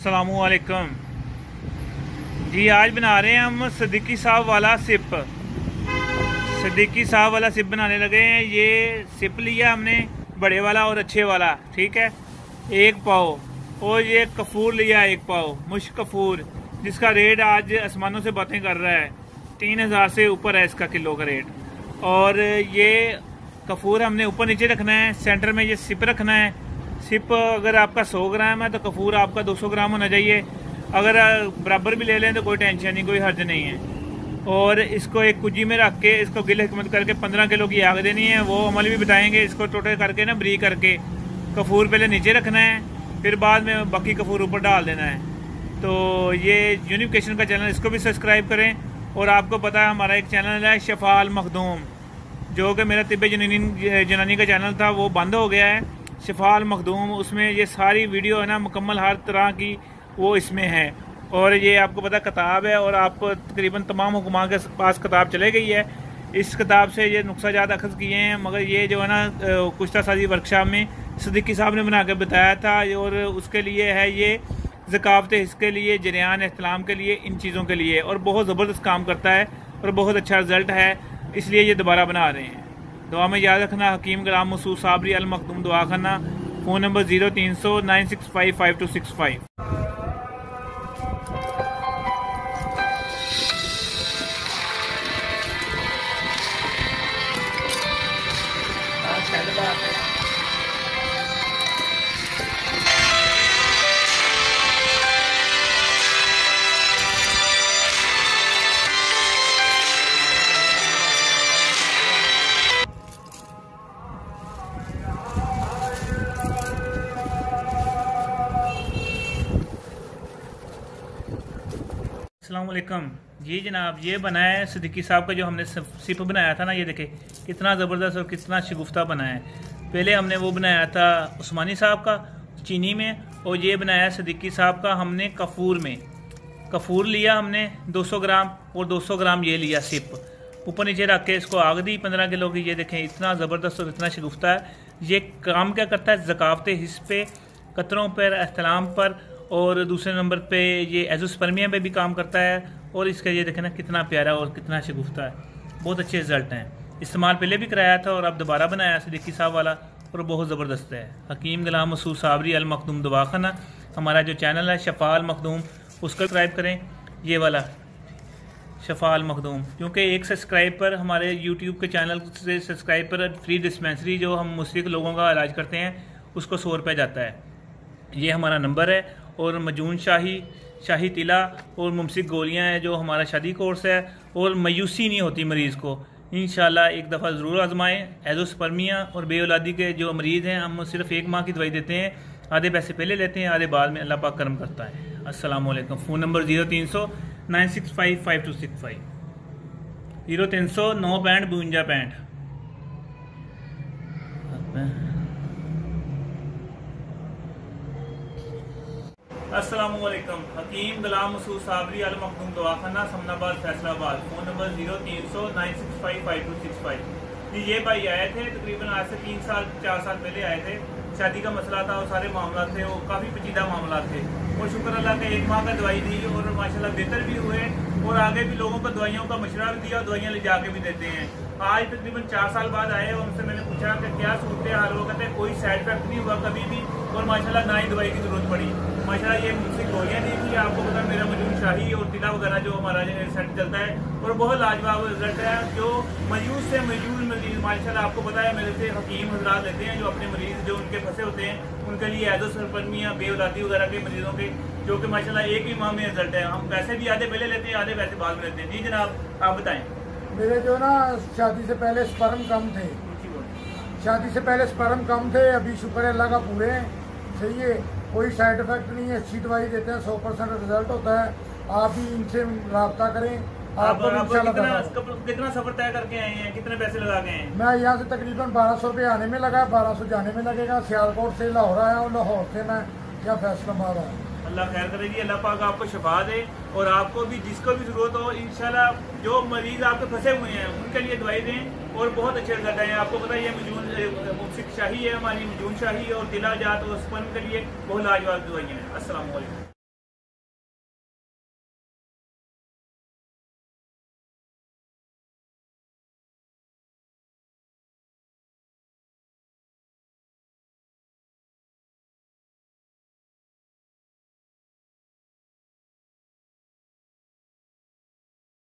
अस्सलामुअलैकुम जी। आज बना रहे हैं हम सिद्दीकी साहब वाला सिप। सिद्दीकी साहब वाला सिप बनाने लगे हैं। ये सिप लिया हमने बड़े वाला और अच्छे वाला, ठीक है, 1 पाव। और ये कफूर लिया 1 पाव, मुश्क कफूर, जिसका रेट आज आसमानों से बातें कर रहा है, 3000 से ऊपर है इसका किलो का रेट। और ये कफूर हमने ऊपर नीचे रखना है, सेंटर में ये सिप रखना है। सिप अगर आपका 100 ग्राम है तो कफूर आपका 200 ग्राम होना चाहिए। अगर बराबर भी ले लें तो कोई टेंशन नहीं, कोई हर्ज नहीं है। और इसको एक कुजी में रख के इसको गिल हिकमत करके 15 किलो की आग देनी है। वो अमल भी बताएंगे। इसको टोटे करके ना ब्री करके कफूर पहले नीचे रखना है, फिर बाद में बाकी कफूर ऊपर डाल देना है। तो ये यूनिफिकेशन का चैनल, इसको भी सब्सक्राइब करें। और आपको पता है हमारा एक चैनल है शफा अल मखदूम, जो कि मेरा तिब्बे जनानी का चैनल था, वो बंद हो गया है। शफा अल मखदूम, उसमें ये सारी वीडियो है ना मुकम्मल हर तरह की वो इसमें है। और ये आपको पता किताब है और आपको तकरीबन तमाम हुक्मा के पास किताब चले गई है। इस किताब से ये नुक्साजात अखज़ किए हैं, मगर ये जो है ना कुश्ता साजी वर्कशॉप में सिद्दीकी साहब ने बना के बताया था। और उसके लिए है ये ज़कावत हिस्से के लिए, जरियान एहतलाम के लिए, इन चीज़ों के लिए। और बहुत ज़बरदस्त काम करता है और बहुत अच्छा रिज़ल्ट है, इसलिए ये दोबारा बना रहे हैं। दुआ में याद रखना। हकीम गुलाम मसूद साबरी अल मखदूम दुआ खाना। Phone number 0300 965 5265। अस्सलामुअलैकुम जी जनाब। ये बनाया है सिद्दीकी साहब का, जो हमने सिप बनाया था ना, ये देखे कितना ज़बरदस्त और कितना शगुफ्ता बनाया है। पहले हमने वो बनाया था उस्मानी साहब का चीनी में, और ये बनाया सिद्दीकी साहब का हमने कफूर में। कफूर लिया हमने 200 ग्राम और 200 ग्राम ये लिया सिप। ऊपर नीचे रख के इसको आग दी 15 किलो की। ये देखें इतना ज़बरदस्त और इतना शगुफ्ता है। ये काम क्या करता है, ज़कावत हिस्स पे, कतरों पर, एहतलाम पर, और दूसरे नंबर पे ये एज़ोस्पर्मिया पे भी काम करता है। और इसका ये देखें ना कितना प्यारा और कितना शगुफ्ता है। बहुत अच्छे रिजल्ट हैं। इस्तेमाल पहले भी कराया था और अब दोबारा बनाया सिद्दीकी साहब वाला, और बहुत ज़बरदस्त है। हकीम गुलाम मसूद साबरी अल मखदूम दुआ खाना, हमारा जो चैनल है शफा अल मखदूम, उसको सब्सक्राइब करें। ये वाला शफा अल मखदूम, क्योंकि एक सब्सक्राइब पर हमारे यूट्यूब के चैनल से सब्सक्राइब पर फ्री डिस्पेंसरी जो हम मुस्लिक लोगों का इलाज करते हैं उसको 100 रुपये जाता है। ये हमारा नंबर है। और मजून शाही तिला और मुमसिक गोलियां हैं, जो हमारा शादी कोर्स है। और मायूसी नहीं होती मरीज़ को। इंशाल्लाह एक दफ़ा ज़रूर आजमाएं। एज़ोस्पर्मिया और बेऔलादी के जो मरीज़ हैं, हम सिर्फ 1 माह की दवाई देते हैं। आधे पैसे पहले लेते हैं, आधे बाद में। अल्लाह पाक करम करता है। अस्सलाम वालेकुम। Phone number 0300 965 5265, 0300 965 5265। अस्सलामुअलैकुम। हकीम गुलाम मसूद साबरी अल मखदूम दवाखाना, समनाबाद, फैसलाबाद। Phone number 0300 965 5265। ये भाई आए थे तकरीबन आज से 3 साल 4 साल पहले आए थे। शादी का मसला था और सारे मामला थे, वो काफ़ी पेचीदा मामला थे। और शुक्र अल्लाह का 1 माह का दवाई दी और माशाल्लाह बेहतर भी हुए। और आगे भी लोगों को दवाइयों का मशवरा भी दिया और दवाइयाँ ले जाके भी देते हैं। आज तकरीबन 4 साल बाद आए और उनसे मैंने पूछा कि क्या सूरत हाल। वो कहते हैं कोई साइड इफेक्ट नहीं हुआ कभी भी, और माशाल्लाह ना ही दवाई की जरूरत पड़ी। माशाल्लाह ये मुझसे गोलियाँ दी थी। आपको पता मेरा मजून शाही और तिला वगैरह जो हमारा सेट चलता है, और बहुत लाजवाब रिजल्ट है। जो मयूस से मयूस मरीज माशाल्लाह आपको पता है मेरे से हकीम हजरात लेते हैं, जो अपने मरीज जो उनके फंसे होते हैं उनके लिए एज़ोस्पर्मिया, बेऔलादी वगैरह के मरीजों के, जो कि माशाल्लाह 1 ही माह में रिजल्ट है। हम पैसे भी आधे पहले लेते हैं, आधे पैसे बाद में लेते हैं। जी जनाब आप बताएं। मेरे जो ना शादी से पहले स्पर्म कम थे, शादी से पहले स्पर्म कम थे। अभी शुक्र है अल्लाह का पूरे हैं, सही है, कोई साइड इफेक्ट नहीं है। अच्छी दवाई देते हैं, 100% रिजल्ट होता है। आप भी इनसे रब्ता करें। आपको कितना सफर तय करके आए हैं, कितने पैसे लगा गए हैं? मैं यहाँ से तकरीबन 1200 रुपये आने में लगा, 1200 जाने में लगेगा। सियालकोट से लाहौर आया हूँ, लाहौर से मैं या फैसलाबाद आया। अल्लाह खैर करेगी। अल्लाह पाक आपको शफा दे, और आपको भी जिसको भी ज़रूरत हो इंशाल्लाह, जो मरीज़ आपके फंसे हुए हैं उनके लिए दवाई दें। और बहुत अच्छे रिजल्ट हैं। आपको पता है ये मजून मुमसिक शाही है हमारी, मजून शाही और तिला जात और स्पर्म के लिए बहुत लाजवाब दवाइयाँ हैं। अस्सलाम वालेकुम।